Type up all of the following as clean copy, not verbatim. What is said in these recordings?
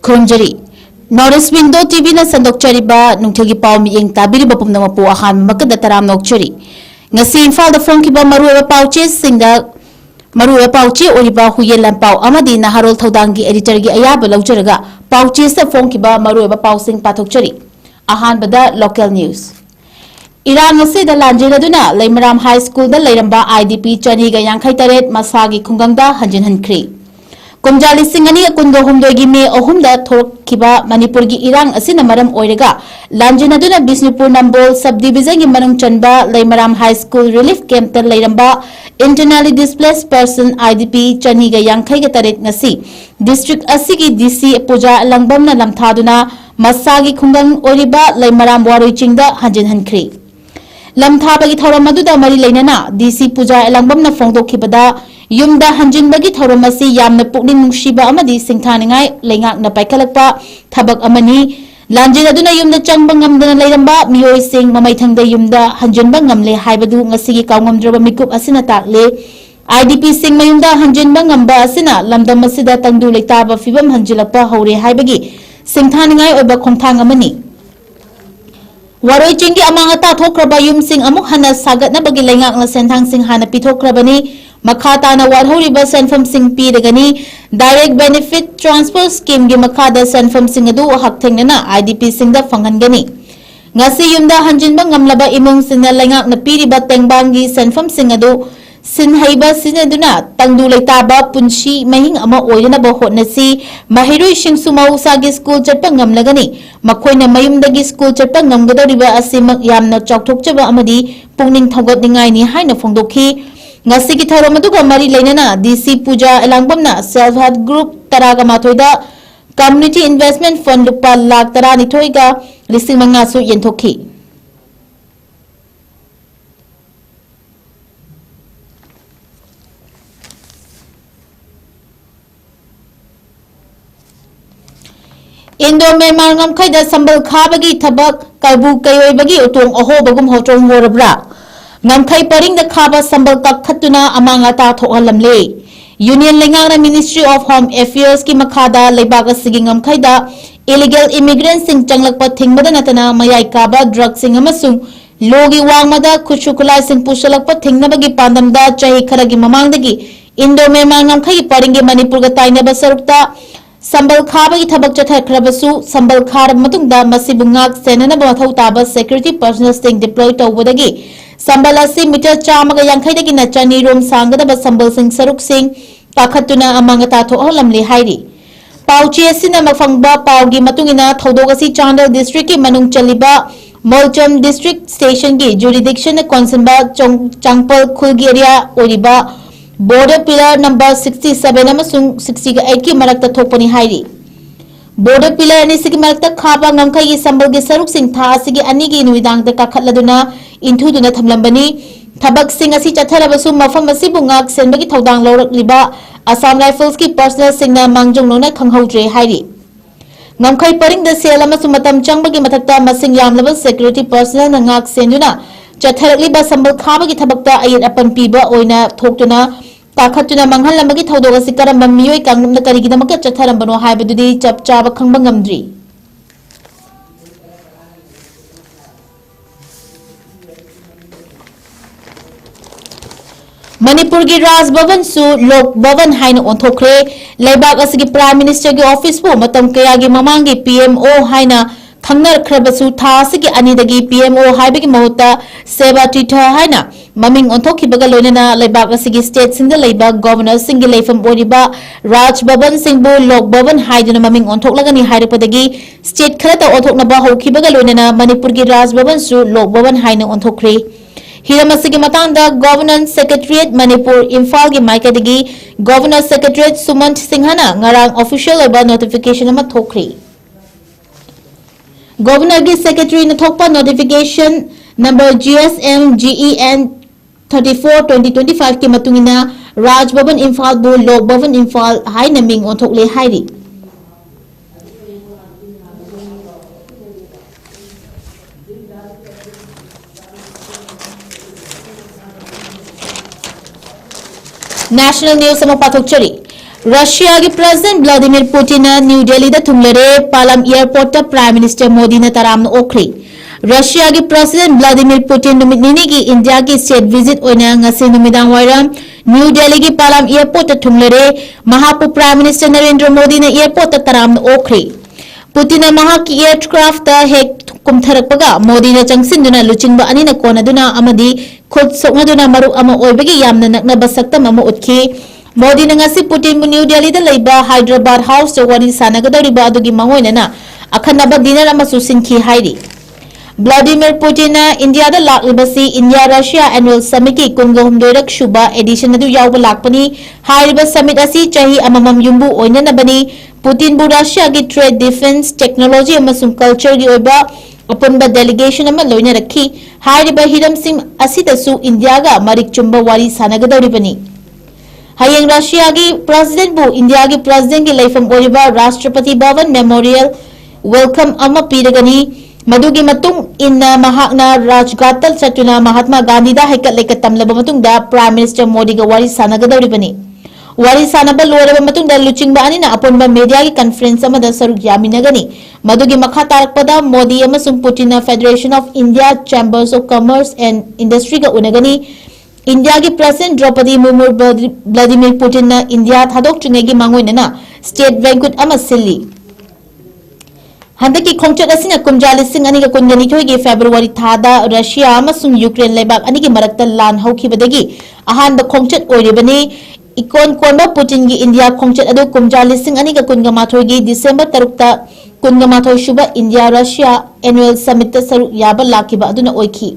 ꯈꯨꯔꯨꯝꯖꯔꯤ north window TV ꯅ ꯁꯟꯗꯣꯛꯆꯔꯤꯕ ꯅꯨꯡꯊꯤꯜꯒꯤ ꯄꯥꯎ ꯃꯤꯠꯌꯦꯡ ꯇꯥꯕꯤꯔꯤꯕ ꯄꯨꯝꯅꯃꯛꯄꯨ ꯑꯍꯥꯟꯕ ꯃꯛꯀꯗ ꯇꯔꯥꯝ ꯅꯣꯛꯆꯔꯤ ꯉꯁꯤ ꯏꯝꯐꯥꯜꯗ ꯐꯣꯡꯈꯤꯕ ꯃꯔꯨꯑꯣꯏꯕ ꯄꯥꯎꯆꯦꯁꯤꯡꯗ ꯃꯔꯨꯑꯣꯏꯕ ꯄꯥꯎꯆꯦ ꯑꯣꯏꯔꯤꯕ ꯍꯨꯌꯦꯟ ꯂꯥꯟꯄꯥꯎ ꯑꯃꯗꯤ ꯅꯍꯥꯔꯣꯜ ꯊꯧꯗꯥꯡꯒꯤ ꯑꯦꯗꯤꯇꯔꯒꯤ ꯑꯌꯥꯕ ꯂꯧꯖꯔꯒ ꯄꯥꯎꯆꯦꯁꯇ ꯐꯣꯡꯈꯤꯕ ꯃꯔꯨꯑꯣꯏꯕ ꯄꯥꯎꯁꯤꯡ ꯄꯥꯊꯣꯛꯆꯔꯤ ꯑꯍꯥꯟꯕꯗ ꯂꯣꯀꯦꯜ ꯅ꯭ꯌꯨꯁ ꯏꯔꯥꯡ ꯑꯁꯤꯗ ꯂꯥꯟꯖꯦꯟꯅꯗꯨꯅ ꯂꯩꯃꯔꯥꯝ ꯍꯥꯏ ꯁ꯭ꯀꯨꯜꯗ ꯂꯩꯔꯝꯕ IDP 253 ꯃꯁꯥꯒꯤ ꯈꯨꯡꯒꯪꯗ ꯍꯟꯖꯤꯟꯍꯟꯈ꯭ꯔꯤ ꯀꯨꯝꯖꯥ 2022ꯒꯤ ꯃꯦ 3ꯗ ꯊꯣꯛꯈꯤꯕ ꯃꯅꯤꯄꯨꯔꯒꯤ ꯏꯔꯥꯡ ꯑꯁꯤꯅ ꯃꯔꯝ ꯑꯣꯏꯔꯒ ꯂꯥꯟꯖꯦꯟꯅꯗꯨꯅ ꯕꯤꯁꯅꯨꯄꯨꯔ ꯅꯝꯕꯣꯜ ꯁꯕ ꯗꯤꯚꯤꯖꯟꯒꯤ ꯃꯅꯨꯡ ꯆꯟꯕ ꯂꯩꯃꯔꯥꯝ ꯍꯥꯏ ꯁ꯭ꯀꯨꯜ ꯔꯤꯂꯤꯐ ꯀꯦꯝꯞꯇ ꯂꯩꯔꯝꯕ internally displaced person IDP 253 ngasi district asigi DC Puja Langbamna lamthaduna masagi khungang oriba Laimaram Waroichingda hanjinhankri lamthabagi thoram aduda mari leinana DC Puja Langbamna phongdokhibada yumda hanjinbagi thoram asi yamna pukning nungsiba amadi singthaningai leingakna paikhalakpa thabak amani Lanjin aduna yumda changba ngamdana leiramba miyoi sing mamaithangda yumda hanjinba ngamle haibadu ngasigi kawngamdraba mikup asina takle IDP sing mayumda hanjinba ngamba asina lamdam asida tangdu leitaba fibam hanjilakpa hore haibagi singthaningai oiba khongthang amani Waroi chingi amangata thokraba yum sing amuk hana sagatnabagi leingakna senthang sing hana pithokrabani Makhata na warhoriba senfam sing piragani direct benefit transfer scheme gi makhada senfam sing adu hakthengna IDP sing da fanghangani ngasi yumda hanjinba ngamlaba imung singna lengak na piriba tengbangi senfam sing adu sinhaiba sinaduna tangdu leitaba punshi mahing ama oidana ba hotnasi mahiroi singsu mausagi school chatpa ngamlagani makhoina mayumdagi school chatpa ngamgadoriba asimak yamna chawthokchaba amadi pungning thogatningai ni haina phongdokhi ngasi ki thoram aduga mari leinana DC Puja Elangbamna self help group taraga mathoida community investment fund lupa lakh 12 ga 5,000 su yenthokhi Indo Myanmar ngamkhaida sambal khabagi thabak kalbu kayoibagi utong ahobagum hotong horabra Ngamkai paring da khaba sambal kakhatuna amangata thohalamle Union Lengana Ministry of Home Affairs ki makhada leibag asigi ngamkai da illegal immigrants sing changlakpa thingmada natana mayai kaba drug sing amasung logi wangmada khuchukulai sing pusalakpa thingnabagi pandamda chahi kharagi mamangdagi Indo Myanmar ngamkai paring gi Manipur ga tainaba sarukta Sambal khabagi thabak chathakhrabasu sambal khar matungda masibu ngak senana mathau taba security personnel sting deploy tawbadagi Sambal asi meter 150 dagi na chani rom sangada sambal sing saruk sing pakhatuna amangata thohalamle hairi pauchi asina mafangba paugi matungina thodog asi Chandel district ki manung chaliba Molcham district station ki jurisdiction na konsenba changpal khulgi area oriba border pillar number 67 amasung 68 ki marakta thokpani hairi border pillar ani sigi marakta khaba ngamkhai gi sambal gi saruk sing tha sigi ani gi nuidang da kakhatladuna inthuduna thamlambani thabak sing asi chatharabasu mafam asi bungak senbagi thodang lawrakliba Assam Rifles ki personnel singna mangjong nona khanghaudre hairi ngamkhai paring da sel amasu matam changbagi mathakta masing yamlaba security personnel na ngak senduna chatharakliba sambal khabagi thabakta ayat apan piba oina thoktuna takhatuna manghalambagi thodog asi karamba miyoi kangnumna karigidamaka chatharambano haibadudi chap chaba khangba ngamdri Manipur ki Raj Bhavan su Lok Bhavan haina onthokre leibak asigi Prime Minister ki office pu matam kaya gi mamangi PMO haina khangnar khrabasu tha asigi anidagi PMO haibagi mahutta Seva Titha haina maming onthokhibaga loinana leibak asigi state singda leibak governor singi leifam oriba Raj Bhavan singbu Lok Bhavan haiduna maming onthoklagani hairipadagi state kharata onthoknaba hokhibaga loinana Manipur ki Raj Bhavan su Lok Bhavan haina onthokre Hiramasigi matangda Governance Secretariat Manipur Imphal gi maikadagi Governor Secretariat Sumant Singhana ngarang official oba notification ama thokri Governor gi Secretary na thokpa notification number GSM GEN 34/2025 की मतुंगिना राज भवन इम्फाल बु लोक भवन इम्फाल हाइना मिंग ओंथोकले हाइरि। National news अमा पाथोकचरी। Russia की president Vladimir Putin New Delhi दा थुंगलरे Palam airport prime minister Modi ने तराम ओखरी। रशिया की प्रेसिडेंट व्लादिमीर पुतिन नुमितनिनी की इंडिया की स्टेट विजिट ओइना ngasi नुमिदांग वायरम न्यू दिल्ली की पालम एयरपोर्ट थुंगलरे महापु प्राइम मिनिस्टर नरेंद्र मोदी ने एयरपोर्ट तराम ओखरी। पुतिन महाकी एयरक्राफ्ट हेक कुमथरकपगा मोदी ने चंगसिंदुना लुचिंगबा अनिना कोनदुना अमदी खुद सोंगदुना मरु अमा ओइबगी यामना नकनबा सक्तम अमा उतखी। मोदी ने ngasi पुतिन न्यू दिल्ली दा लेबा हैदराबाद हाउस वरी सानगदरिबा अदुगी मंगोइना अखनबा डिनर अमसु सिनखी हाइरि। व्लादिमीर पुतिन इंडिया दा लाक्लिबसी इंडिया रशिया एनुअल समिट की 23रक सुबा एडिशन अदु यावबा लाक्पनी। हाइरिबा समिट असि चाही अममम युम्बु ओइननबनी। पुतिन बु रशिया की ट्रेड डिफेंस टेक्नोलॉजी अमसुंग कल्चर की ओइबा अपुनबा डेलीगेशन अमा लोइना रखी। हाइरिबा हिरमसिंग असिदसु इंडिया गा मरिक चुंबा वारी सानगदरिबनी। हयेंग रशिया की प्रेसिडेंट बु इंडिया की प्रेसिडेंट की लेफम ओइबा राष्ट्रपति भवन मेमोरियल वेलकम अमा पीरगनी। मदुगी मतुंग इन्ना महाकना राजघाटल चतुना महात्मा गांधी दा हेकत लेकत तमलबा मतुंगदा प्राइम मिनिस्टर मोदी गा वारी सानगदरिबनी। वारी सानबा लोरबा मतुंगदा लुचिंगबा अनिना अपुनबा मीडिया की कॉन्फ्रेंस अमदा सरुक यामिनगनी। मदुगी मखा तारकपदा मोदी अमसुंग Putin federation of India chambers of commerce and industry का उनगनी। इंडिया की president Draupadi Murmu Vladimir Putin India थादोक्ट्रिंगेगी मांगोइनना स्टेट बैंक्वेट अमा सिल्ली। हंदकी खोंगचट असिना कुमजा लिसिंग अनिगा कुनगनिथोइगी फेब्रुवारी थादा रशिया अमसुंग यूक्रेन लेबाक अनिगी मरक्ता लान हौखिबदगी अहानबा खोंगचट ओइरिबनी। इकोन कोनबा पुतिन की इंडिया खोंगचट अदु कुमजा लिसिंग अनिगा कुनगमाथोइगी डिसेंबर 3 कुनगमाथोइ सुबा इंडिया रशिया एनुअल समिट सरुक याबा लाखिबा अदुना ओइखी।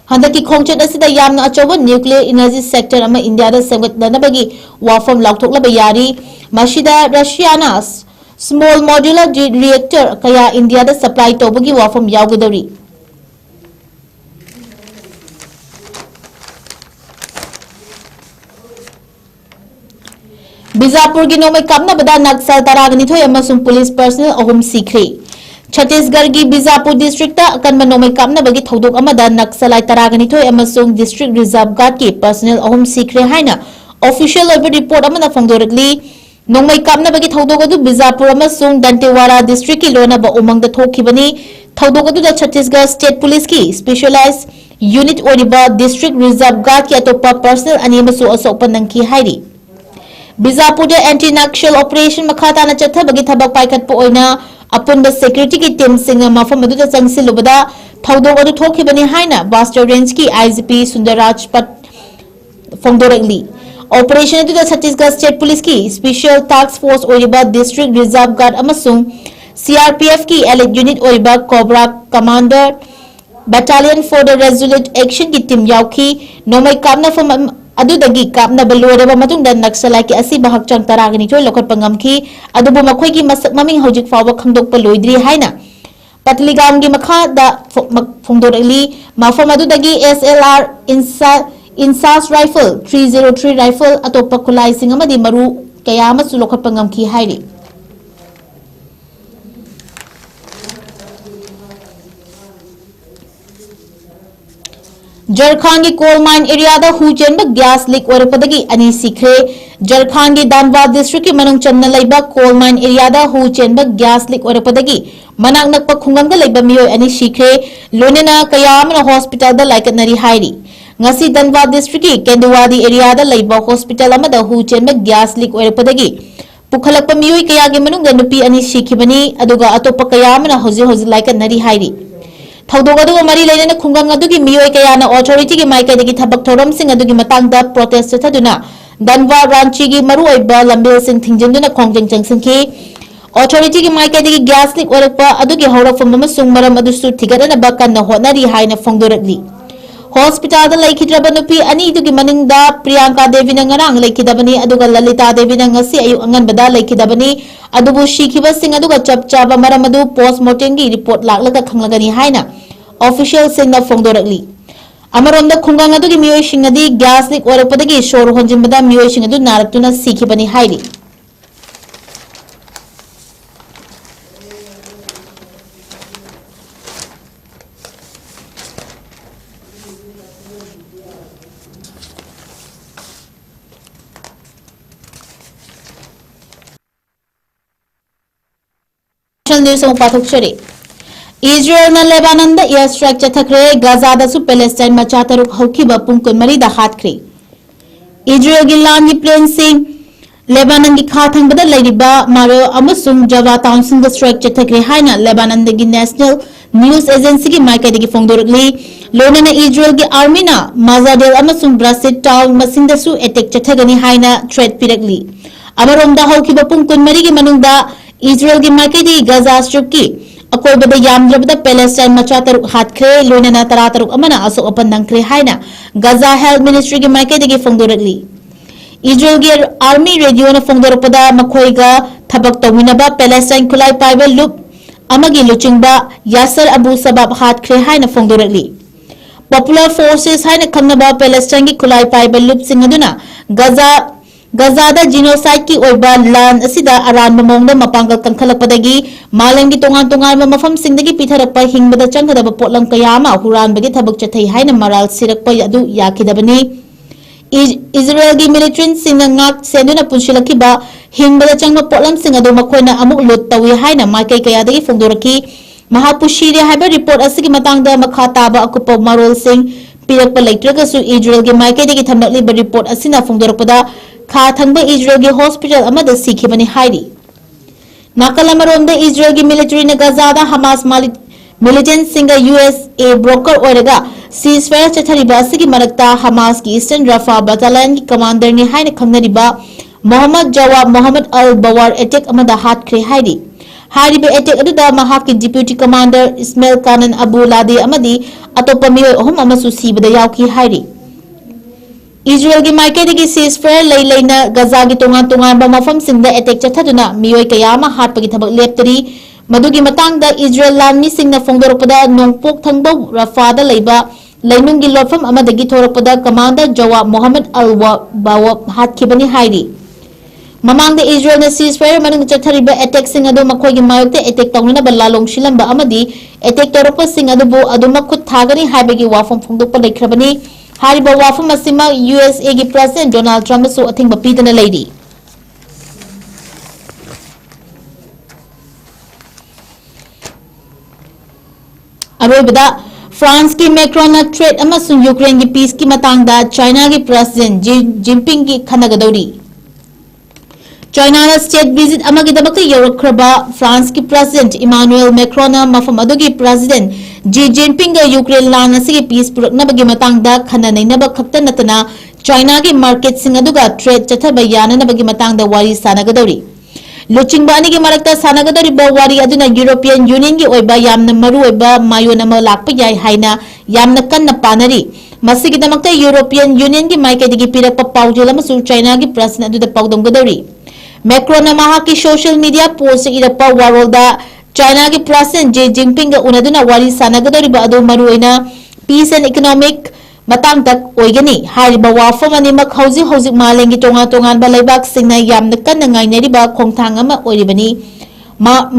हंदकी खोंगचट असिदा यामना अचौबा न्यूक्लियर एनर्जी सेक्टर अमा इंडिया दा सेमगतनबगी वाफम लाउथोकलबा यारी। मशिदा रशियाना स्मॉल मॉड्यूलर रिएक्टर कया इंडिया दा सप्लाई तौबगी वाफम यावगदरी। बीजापुर की नोमै कामनबदा नक्सल तरागनिथोय अमसुंग पुलिस पर्सनल अहुम सीखरे। छत्तीसगढ़ की बीजापुर डिस्ट्रिक्ट अकनबा नोमै कामनबगी थौदोक अमदा नक्सलाई तरागनिथोय अमसुंग डिस्ट्रिक्ट रिजर्व गार्ड की पर्सनल अहुम सीखरे हाइना ऑफिशियल ओइबा रिपोर्ट अमदा फोंदोरकली। नोमै कामनबगी थौदोक अदु बीजापुर अमसुंग दंतेवाड़ा डिस्ट्रिक्ट की लोनबा उमंगदा थोखिबनी। थौदोक अदुदा छत्तीसगढ़ स्टेट पुलिस की स्पेशलाइज यूनिट ओइबा डिस्ट्रिक्ट रिजर्व गार्ड की अतोपा पर्सनल अनिमसु असोपा नंकी हाइरि। बीजापुर एंटी नक्सल ऑपरेशन मखाताना चथबगी थबक पाइखटपा ओइना अपुनबा सिक्योरिटी की टीम सिंग मफम अदुदा चंगसिलुबदा थौदोक अदु थोखिबनी हाइना बास्टर रेंज की आईजीपी सुंदरराज पट फोंदोरकली। ऑपरेशन अदुदा छत्तीसगढ़ स्टेट पुलिस की special task force ओइबा district reserve guard अमसुंग सीआरपीएफ की एलिट यूनिट ओइबा COBRA commander battalion for the resolute action की टीम यावखी। नोमै कामनाफम अदुदगी कामनबा लोरबा मतुंगदा नक्सलाई की असिबा हक्चंग तरागनिथोय लोखटपा ngamखी। अदुबु मखोइगी मसक ममिंग हौजिक फावबा खंगदोकपा लोइद्री हाइना पतलीगाम की मखादा फोंदोरकली। मफम अदुदगी एसएलआर इंसास राइफल 303 राइफल अतोपा खुलाइसिंग अमदी मरु कया अमसु लोखटपा ngamखी हाइरि। झारखंड की कोल माइन एरिया दा हु चेनबा गैस लीक ओरपदगी अनि सिखरे। झारखंड की धनबाद डिस्ट्रिक्ट की मनोंग चन्ना लेबा कोल माइन एरिया दा हु चेनबा गैस लीक ओरपदगी मनाक नकपा खुंगंग लेबा मियोय अनि सिखरे। लोनेना कयामना हॉस्पिटल दा लाइकनरी हाइरि। ngasi धनबाद डिस्ट्रिक्ट की केंदुवादी एरिया दा लेबा हॉस्पिटल अमदा हु चेनबा गैस लीक ओरपदगी पुखलकपा मियोय कया के मनुंग नुपी अनि सिखिबनी अदुगा अतोपा कयामना होजि लाइकनरी हाइरि। थौदोक अदुगा मरी लेना खुंगंग अदुगी मियोय कयाना ऑथोरिटी की माइकैदगी थबक थौरमसिंग अदुगी मतंगदा प्रोटेस्ट चथदुना धनबाद रांची की मरुओइबा लंबेलसिंग थिंजनदुना खोंगजंग चंगसिंखी। ऑथोरिटी की माइकैदगी गैस लीक ओरकपा अदुगी हौरफम अमसुंग मरम अदुसु थिगदनबा कन्ना होटनरी हाइना फोंदोरकली। हॉस्पिटल लेखिद्रबा नुपी अनी दुगी मनिंगदा प्रियंका देवी नंगरांग लेखिदबनी अदुगा ललिता देवी नंगसी अयु अंगनबदा लेखिदबनी अदुबु शिखिबसिंग अदुगा चपचाबा मरम अदु पोस्टमार्टम की रिपोर्ट लाक्लगा खंगलगनी हाइना ऑफिशियल सिंगना फोंदोरकली। अमरोंद खुंगांग अदुगी मियोइसिंग अदि गैस लीक ओरकपदगी सोर होंजिनबदा मियोइसिंग अदु नारक्तुना सिखिबनी हाइरि न्यूज़ पाठकचरी इजराइल न लेबानन द एयर स्ट्राइक चथखरे गाजा दसु पैलेस्टाइन मचा तरुक हौखिबा पुंग कुनमरी द हातख्रे इजराइल गी लान गी प्लेन सिंग लेबानन गी खाथंग बदा लेरिबा मारो अमसुंग जवा टाउन सिंग द स्ट्राइक चथखरे हाइना लेबानन द गी नेशनल न्यूज़ एजेंसी गी माइका दी फोंगदोरकली लोनना इजराइल गी आर्मी ना माजाडेल अमसुंग ब्रासिट टाउन मसिंग दसु अटैक चथगनी हाइना थ्रेट पिरकली अमरोम द हौखिबा पुंग कुनमरी गी मनुंग दा इजराइल की माइकई गाजा स्ट्रिप की अकोबद यामद्रबद पैलेस्टाइन मचा तरुक हाथख्रे लोनना तरा तरुक अमना असोक अपन नंख्रे हाइना गाजा हेल्थ मिनिस्ट्री की माइकई फोंदोरकली इजराइल की आर्मी रेडियो न फोंदोरपदा मखोइगा थबक तौमिनबा पैलेस्टाइन खुलाई पाइबा लुप अमगी लुचिंगबा यासर अबू सबाब हाथख्रे हाइना फोंदोरकली पॉपुलर फोर्सेस हाइना खंगनबा पैलेस्टाइन की खुलाई पाइबा लुप सिंग अदुना गाजादा जीनोसाइड की ओइबा लान असिदा अरानबा मौंगदा मपांगल कंखलकपदगी मालेंगी तोंगान तोंगानबा मफमसिंगदगी पिथरकपा हिंगबदा चंगदबा पोटलम कयामा हुरानबगी थबक चथै हाइना मराल सिरकपा अदु याखिदबनी इजराइल की मिलिट्री सिंग ngak सेंदुना पुंसिलखिबा हिंगबदा चंगबा पोटलम सिंग अदु मखोइना अमुक लुट तवी हाइना माइकई कयादगी फोंदोरकी महापुशीरे हाइबा रिपोर्ट असigi matangda makha taba akupa marol sing pirakpa leitragasu Israel की माइकई थमलक्लिबा रिपोर्ट असिना फोंदोरकपदा खा थंगबा इजराइल की हॉस्पिटल अमदा सिखिबनी हाइरि नाकल अमरोंद इजराइल की मिलिट्री ने गाजादा हमास मिलिटेंट सिंग यूएसए ब्रोकर ओरगा सीजफायर चथरिबा असigi मरक्ता हमास की ईस्टर्न रफा बटालियन की कमांडर ने हाइना खंगनरिबा मोहम्मद जवाब मोहम्मद अल बवार अटैक अमदा हाथख्रे हाइरि हारिबा अटैक अदुदा महाक की डिप्यूटी कमांडर इस्माइल कानन अबू लादे अमदी अतोपा मियोय अहुम अमसु सीबदा यावकी हाइरि इजराइल की माइकई सीजफायर लेना गाजा की तोंगान तोंगान मफम सिंह अटैक चथदुना मियोय कयामा हाटपगी थबक लेप्तरी मदुगी मतंगदा इजराइल लानमी सिंह फोंदोरपदा नोंपोक थंगबा रफादा लेबा लेनुंगी लोफम अमदगी थोरपदा कमांडर जवाब मोहम्मद अल बावब हाटखिबनी हाइरि ममांगदा इजराइल ने सीजफायर मनुंग चथरिबा अटैक सिंह अदु मखोइगी मायोक्ते अटैक तौनबा लालोंग शिलंबा अमदी अटैक तौरपा सिंह अदुबु अदुमक खुद थागनी हाइबगी वाफम फोंदोकपा लेख्रबनी हारिबा वाफम असिमा यूएसए की प्रेसिडेंट डोनाल्ड ट्रम्प सो अथिंग पीदना लेरी अरोबदा फ्रांस की मैक्रोन ट्रेड अमसुंग यूक्रेन की पीस की मतंगदा चाइना की प्रेसिडेंट जी जिनपिंग की खनगदौरी चाइना स्टेट विजिट अमगिदमक्ता यौरखरबा फ्रांस की प्रेसिडेंट इमानुएल मैक्रोन मफम अदुगी प्रेसिडेंट जी जिनपिंग यूक्रेन लान असigi पीस पुरकनबगी मतंगदा खननैनबा खक्ता नतना चाइना की मार्केट सिंग अदुगा ट्रेड चथबा याननबगी मतंगदा वारी सानगदौरी लुचिंगबा अनिगी मरक्ता सानगदौरिबा वारी अदुना यूरोपियन यूनियन की ओइबा यामना मरुओइबा मायोन अमा लाकपा याय हाइना यामना कन्ना पानरी मसिगिदमक्ता यूरोपियन यूनियन की माइकैदगी पिरकपा पाउजेल अमसु चाइना की प्रेसिडेंट अदुदा पाउदोंगदौरी मैक्रोन की सोशल मीडिया पोस्ट इरपा वारोलदा चाइना की प्रेसिडेंट जी जिनपिंग उनदुना वारी सानगदौरिबा अदु मरुओइना पीस एंड इकोनॉमिक मतंग तक ओइगनी हारिबा वाफम अनिमक हौजिक हौजिक मालेंगी तोंगा तोंगानबा लेबाक सिंगना यामना कन्ना ngainariba खोंगथांग अमा ओइरिबनी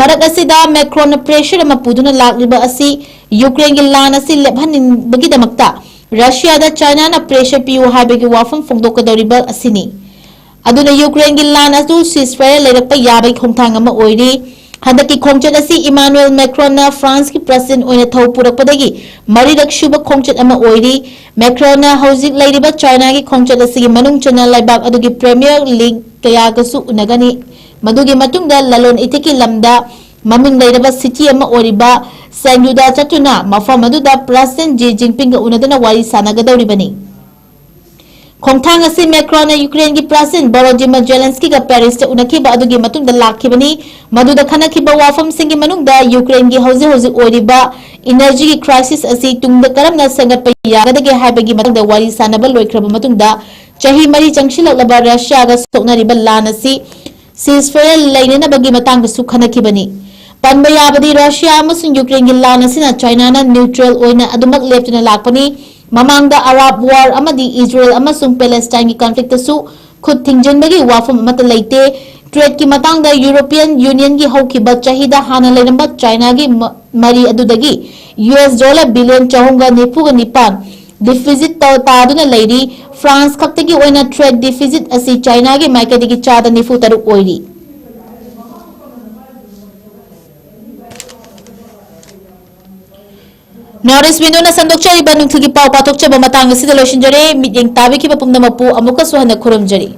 मरक असिदा मैक्रोन प्रेशर अमा पुदुना लाक्लिबा असि यूक्रेन की लान असि लेबहनिबगिदमक्ता रशिया दा चाइना ना प्रेशर पियु हाइबगी वाफम फोंदोकदौरिबा असिनी अदुना यूक्रेन की लान अदु सीजफायर लेरकपा याबै खोंगथांग अमा ओइरि हंदकी खोंगचत असि इमानुएल मैक्रोन फ्रांस की प्रेसिडेंट ओइना थौ पुरकपदगी मरिरक शुभ खोंगचत अमा ओइरि मैक्रोन हौजिक लेरिबा चाइना की खोंगचत असि मनुंग चना लाइबाक अदुगी प्रीमियर लीग कयागसु उनगनी मदुगी मतुंगदा ललोन इथिकी लमदा ममिंग लेरबा सिटी अमा ओइरिबा सेंगुदा चतुना मफम अदुदा प्रेसिडेंट जी जिनपिंग उनदना वारी सानगदौरिबनी खोंगथांग असि मैक्रोन यूक्रेन की प्रेसिडेंट वोलोदिमिर जेलेंस्की का पेरिस ते उनखिबा अदुगी मतुंगदा लाखिबनी मदुदा खनखिबा वाफम सिंगी मनुंगदा यूक्रेन की हौजे हौजे ओइरिबा एनर्जी की क्राइसिस असि तुंगदा करमना संगतपा यागदगे हाइबगी मतुंगदा वारी सानबा लोइख्रबा मतुंगदा चही मरी चंगशिलक्लबा रशिया गा सोकनरिबा लान असि सीजफायर लेननबगी मतंगसु खनखिबनी पनबा याबदी रशिया अमसुंग यूक्रेन की लान असिना चाइना ना neutral ओइना अदुमक लेप्तुना लाकपनी Mamangda Arab War amadi Israel amasung Palestine ki conflict su khud thingjanbagi wafam amata leite trade ki matangda European Union gi haukiba chahida hana lenamba China gi mari adudagi $4 billion chahunga nifuga nipan deficit taduna leiri France khaktagi oina trade deficit asi China gi maikadigi chada nifu taruk oiri Norris window na sandokchari banung thigi pau patok chaba matang sida loishinjare midyeng tabi ki pumna mapu amuka suhana khurumjari